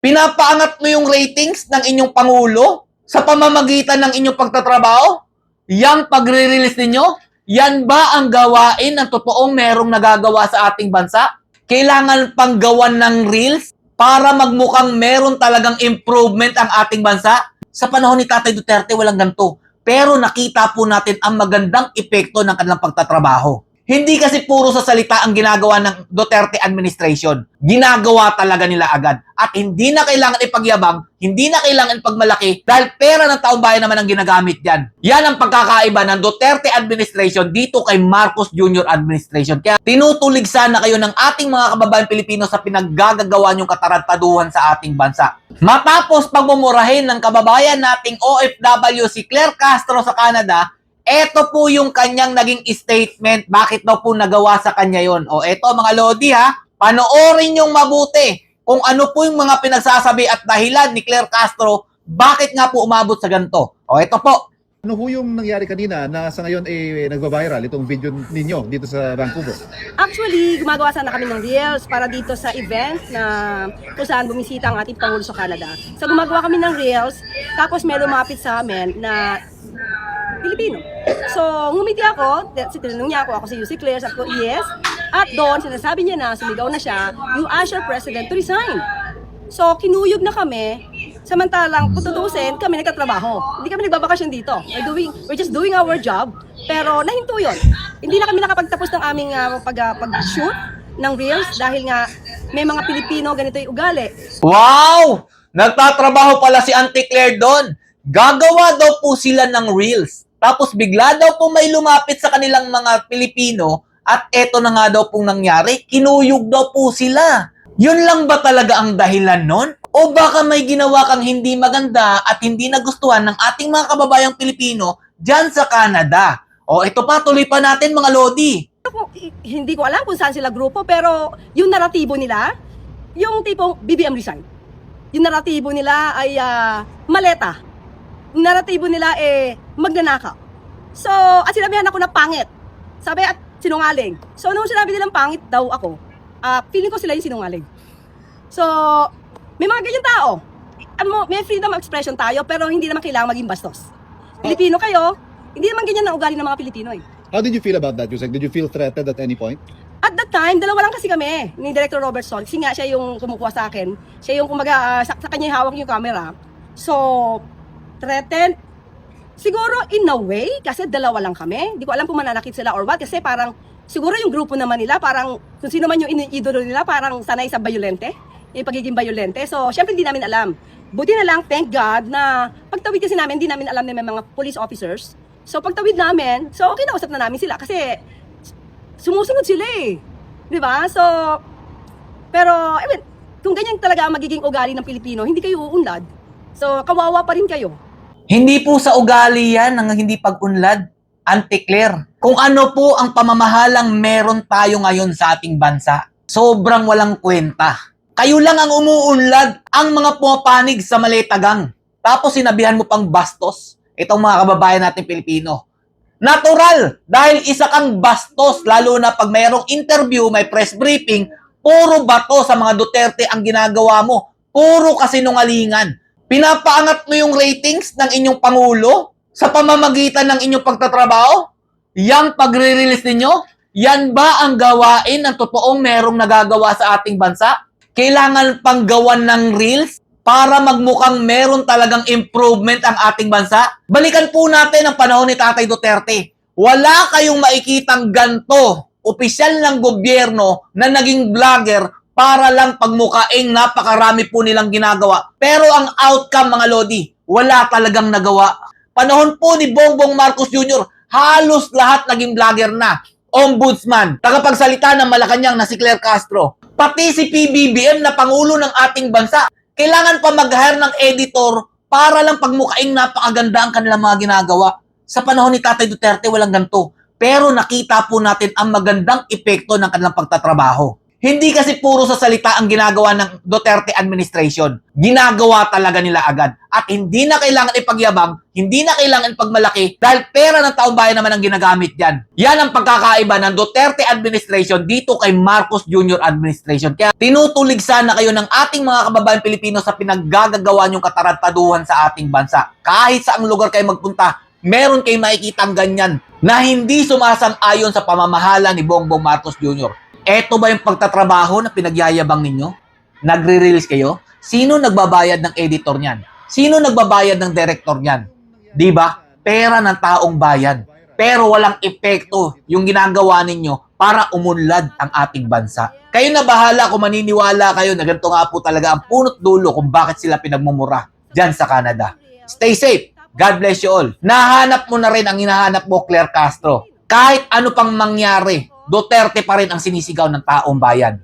Pinapaangat mo yung ratings ng inyong Pangulo sa pamamagitan ng inyong pagtatrabaho? Yang pagre-release ninyo? Yan ba ang gawain ng totoong merong nagagawa sa ating bansa? Kailangan pang gawan ng reels para magmukhang meron talagang improvement ang ating bansa? Sa panahon ni Tatay Duterte, walang ganito. Pero nakita po natin ang magandang epekto ng kanilang pagtatrabaho. Hindi kasi puro sa salita ang ginagawa ng Duterte administration. Ginagawa talaga nila agad. At hindi na kailangan ipagyabang, hindi na kailangan ipagmalaki dahil pera ng taong bayan naman ang ginagamit yan. Yan ang pagkakaiba ng Duterte administration dito kay Marcos Jr. administration. Kaya tinutulig sana kayo ng ating mga kababayan Pilipino sa pinaggagawa niyong katarantaduhan sa ating bansa. Matapos pagmumurahin ng kababayan nating OFW si Claire Castro sa Canada, eto po yung kanyang naging statement. Bakit daw po nagawa sa kanya yon? O eto mga Lodi ha, panoorin yung mabuti kung ano po yung mga pinagsasabi at dahilan ni Claire Castro bakit nga po umabot sa ganito. O eto po. Ano ho yung nangyari kanina na sa ngayon nagva-viral itong video ninyo dito sa Vancouver? Actually, gumagawa sana kami ng reels para dito sa event na kung saan bumisita ang ating Pangulo sa Canada. So gumagawa kami ng reels, tapos may lumapit sa amin na Pilipino. So, ngumiti ako, tinanong niya ako si UC Claire, sabi ko, yes. At doon, sinasabi niya na, sumigaw na siya, you ask your president to resign. So, kinuyog na kami, samantalang, kung tutusin, kami nagtatrabaho. Hindi kami nagbabakasyon dito. We're just doing our job, pero nahinto yun. Hindi na kami nakapagtapos ng aming pag-shoot ng reels dahil nga may mga Pilipino ganito yung ugali. Wow! Nagtatrabaho pala si Auntie Claire doon. Gagawa daw po sila ng reels. Tapos bigla daw po may lumapit sa kanilang mga Pilipino at eto na nga daw pong nangyari, kinuyog daw po sila. Yun lang ba talaga ang dahilan nun? O baka may ginawa kang hindi maganda at hindi nagustuhan ng ating mga kababayang Pilipino dyan sa Canada? O ito pa, tuloy pa natin mga Lodi. Hindi ko alam kung saan sila grupo, pero yung naratibo nila, yung tipong BBM resign. Yung naratibo nila ay maleta. Yung naratibo nila magnanakaw. So, at sinabihan ako na pangit. Sabi at sinungaling. So, nung sinabi nilang pangit daw ako, feeling ko sila yung sinungaling. So, may mga ganyan tao. May freedom of expression tayo, pero hindi naman kailangan maging bastos. Pilipino kayo, hindi naman ganyan ang ugali ng mga Pilipino eh. How did you feel about that, Yusek? Did you feel threatened at any point? At that time, dalawa lang kasi kami ni Director Robert Sol. Kasi nga siya yung kumukuha sa akin. Siya yung kumaga, sa kanya hawak yung camera. So, threatened. Siguro in a way, kasi dalawa lang kami. Hindi ko alam kung mananakit sila or what. Kasi parang, siguro yung grupo naman nila, parang kung sino man yung idolo nila, parang sanay sa violente. Yung pagiging violente. So, syempre hindi namin alam. Buti na lang, thank God, na pagtawid kasi namin, hindi namin alam na may mga police officers. So, pagtawid namin, so kinausap na namin sila. Kasi, sumusunod sila eh. Di ba? So, pero, I mean, kung ganyan talaga ang magiging ugali ng Pilipino, hindi kayo uunlad. So, kawawa pa rin kayo. Hindi po sa ugali yan ng hindi pag-unlad, Auntie Claire. Kung ano po ang pamamahalang meron tayo ngayon sa ating bansa, sobrang walang kwenta. Kayo lang ang umuunlad, ang mga pumapanig sa maletagang. Tapos sinabihan mo pang bastos, itong mga kababayan natin Pilipino. Natural, dahil isa kang bastos, lalo na pag mayroong interview, may press briefing, puro bato sa mga Duterte ang ginagawa mo. Puro kasinungalingan. Pinapaangat mo yung ratings ng inyong Pangulo sa pamamagitan ng inyong pagtatrabaho? Yang pagre-release ninyo? Yan ba ang gawain ng totoong merong nagagawa sa ating bansa? Kailangan pang gawan ng reels para magmukhang meron talagang improvement ang ating bansa? Balikan po natin ang panahon ni Tatay Duterte. Wala kayong makikitang ganto, opisyal ng gobyerno na naging vlogger para lang pagmukaing napakarami po nilang ginagawa. Pero ang outcome mga Lodi, wala talagang nagawa. Panahon po ni Bongbong Marcos Jr., halos lahat naging vlogger na. Ombudsman, tagapagsalita ng Malacanang na si Claire Castro. Pati si PBBM na Pangulo ng ating bansa. Kailangan pa mag-hire ng editor para lang pagmukaing napakaganda ang kanilang mga ginagawa. Sa panahon ni Tatay Duterte, walang ganito. Pero nakita po natin ang magandang epekto ng kanilang pagtatrabaho. Hindi kasi puro sa salita ang ginagawa ng Duterte administration. Ginagawa talaga nila agad. At hindi na kailangan ipagyabang, hindi na kailangan ipagmalaki dahil pera ng taong bayan naman ang ginagamit dyan. Yan ang pagkakaiba ng Duterte administration dito kay Marcos Jr. administration. Kaya tinutulig sana kayo ng ating mga kababayan Pilipino sa pinaggagawa niyong katarantaduhan sa ating bansa. Kahit saang lugar kayo magpunta, meron kayong makikitang ganyan na hindi sumasang-ayon sa pamamahala ni Bongbong Marcos Jr. Eto ba yung pagtatrabaho na pinagyayabang ninyo? Nagre-release kayo? Sino nagbabayad ng editor niyan? Sino nagbabayad ng director niyan? Di ba? Pera ng taong bayan. Pero walang epekto yung ginagawa ninyo para umunlad ang ating bansa. Kayo na bahala kung maniniwala kayo na ganito nga po talaga ang punot dulo kung bakit sila pinagmumura dyan sa Canada. Stay safe. God bless you all. Nahanap mo na rin ang hinahanap mo, Claire Castro. Kahit ano pang mangyari, Duterte pa rin ang sinisigaw ng taong bayan.